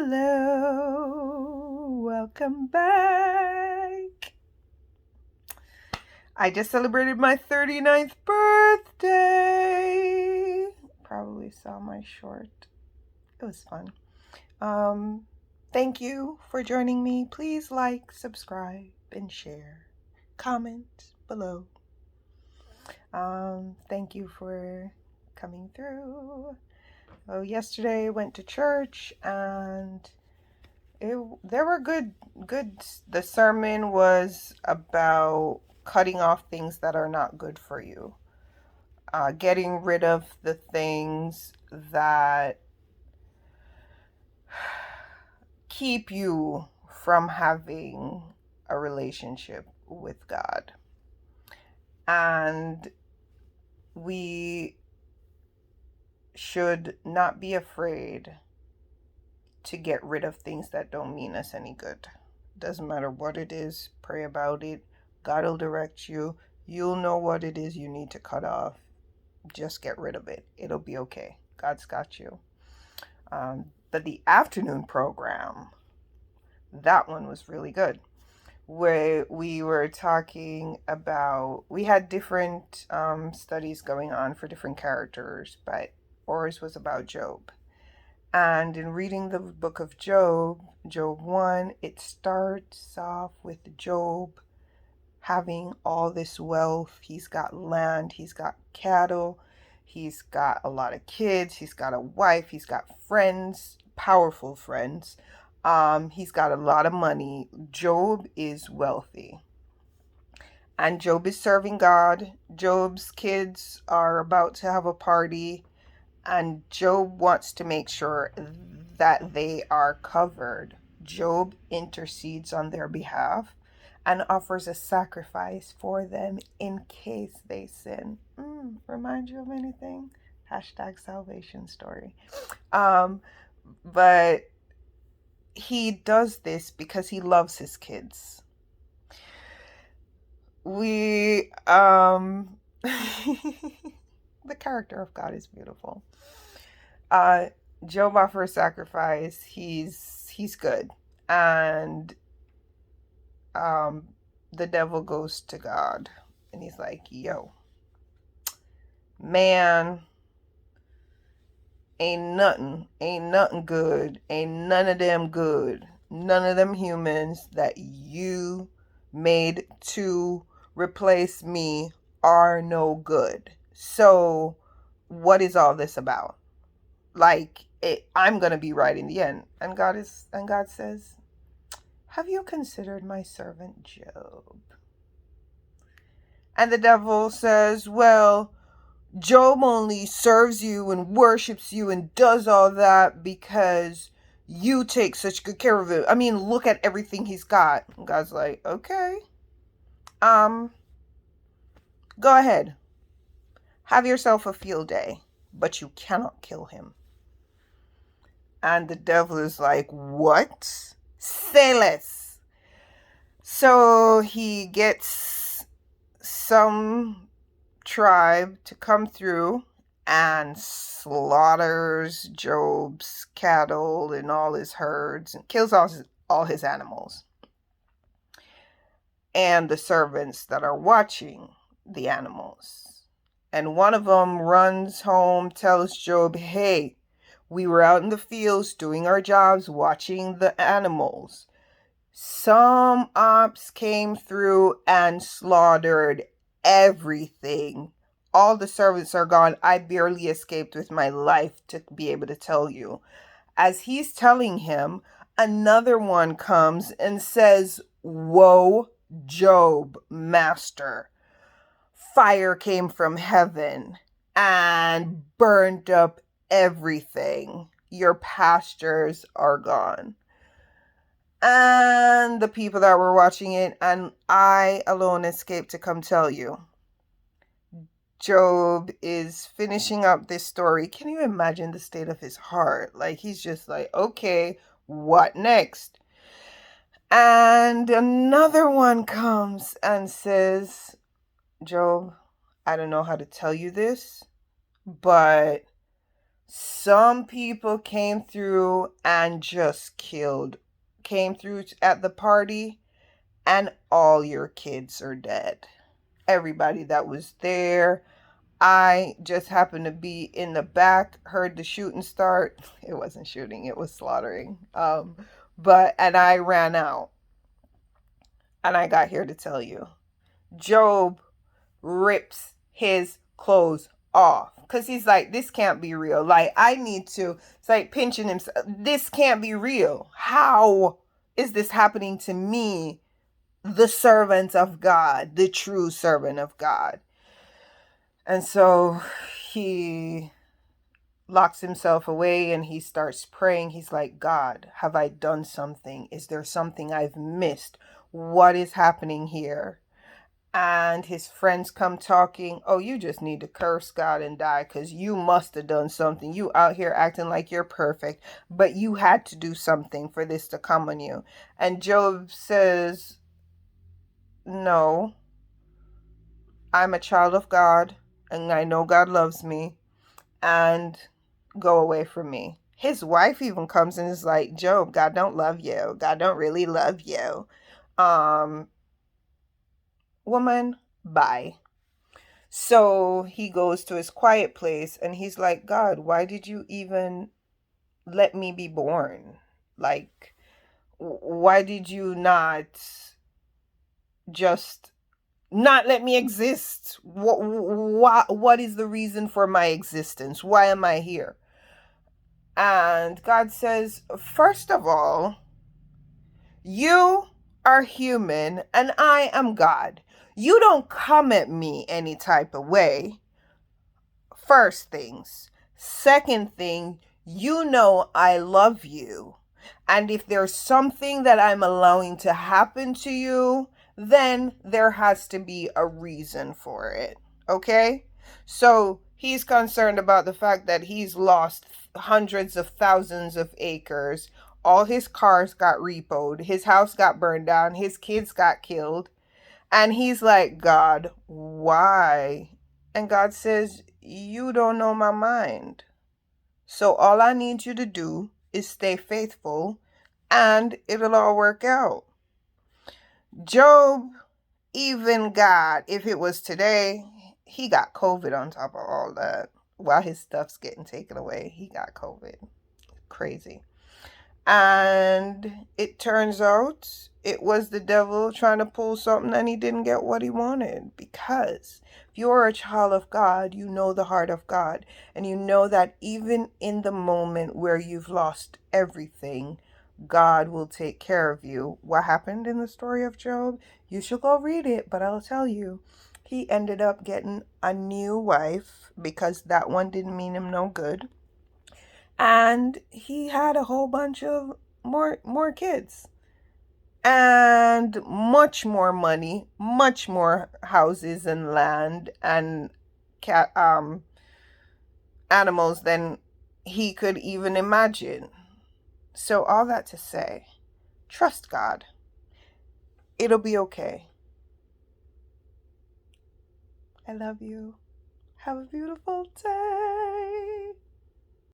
Hello, welcome back. I just celebrated my 39th birthday. Probably saw my short. It was fun. Thank you for joining me. Please like, subscribe, and share. Comment below. Thank you for coming through. Yesterday I went to church and there were good. The sermon was about cutting off things that are not good for you, getting rid of the things that keep you from having a relationship with God. And we should not be afraid to get rid of things that don't mean us any good. Doesn't matter what it is, pray about it. God will direct you. You'll know what it is you need to cut off. Just get rid of it. It'll be okay. God's got you. But the afternoon program, that one was really good. Where we were talking about, we had different studies going on for different characters, but ours was about Job. And in reading the book of Job, Job 1, it starts off with Job having all this wealth. He's got land, he's got cattle, he's got a lot of kids, he's got a wife, he's got friends, powerful friends. He's got a lot of money. Job is wealthy. And Job is serving God. Job's kids are about to have a party. And Job wants to make sure that they are covered. Job intercedes on their behalf and offers a sacrifice for them in case they sin. Remind you of anything? Hashtag salvation story. But he does this because he loves his kids. The character of God is beautiful. Job offers sacrifice. He's good. And the devil goes to God and he's like, yo, man, ain't nothing good, ain't none of them good, none of them humans that you made to replace me are no good. So what is all this about? I'm gonna be right in the end. And God says, have you considered my servant Job? And the devil says, well, Job only serves you and worships you and does all that because you take such good care of him. I mean, look at everything he's got. And God's like, okay, go ahead. Have yourself a field day, but you cannot kill him. And the devil is like, what? Say less. So he gets some tribe to come through and slaughters Job's cattle and all his herds and kills all his animals. And the servants that are watching the animals. And one of them runs home, tells Job, hey, we were out in the fields doing our jobs, watching the animals. Some ops came through and slaughtered everything. All the servants are gone. I barely escaped with my life to be able to tell you. As he's telling him, another one comes and says, woe, Job, master. Fire came from heaven and burned up everything. Your pastures are gone. And the people that were watching it, and I alone escaped to come tell you. Job is finishing up this story. Can you imagine the state of his heart? Like, he's just like, okay, what next? And another one comes and says, Job, I don't know how to tell you this, but Some people came through and just came through at the party, and all your kids are dead. Everybody that was there. I just happened to be in the back, heard the shooting start. It wasn't shooting, it was slaughtering. And I ran out. And I got here to tell you. Job rips his clothes off because he's like, this can't be real. Like, I need to, it's like pinching himself. This can't be real. How is this happening to me, the servant of God, the true servant of God? And so he locks himself away and he starts praying. He's like, God, have I done something? Is there something I've missed? What is happening here? And his friends come talking, oh, you just need to curse God and die because you must have done something. You out here acting like you're perfect, but you had to do something for this to come on you. And Job says, no, I'm a child of God and I know God loves me, and go away from me. His wife even comes and is like, Job, God don't love you. God don't really love you. Woman, bye. So he goes to his quiet place and he's like, God, why did you even let me be born? Like, why did you not just not let me exist? What is the reason for my existence? Why am I here? And God says, first of all, you are human and I am God. You don't come at me any type of way. First things. Second thing, you know I love you. And if there's something that I'm allowing to happen to you, then there has to be a reason for it. Okay? So he's concerned about the fact that he's lost hundreds of thousands of acres. All his cars got repoed. His house got burned down. His kids got killed. And he's like, God, why? And God says, you don't know my mind. So all I need you to do is stay faithful and it'll all work out. Job even got, if it was today, he got COVID on top of all that. While his stuff's getting taken away, he got COVID. Crazy. And it turns out it was the devil trying to pull something and he didn't get what he wanted. Because if you're a child of God, you know the heart of God. And you know that even in the moment where you've lost everything, God will take care of you. What happened in the story of Job? You should go read it, but I'll tell you. He ended up getting a new wife because that one didn't mean him no good. And he had a whole bunch of more kids and much more money, much more houses and land and cat animals than he could even imagine. So all that to say, trust God. It'll be okay. I love you. Have a beautiful day.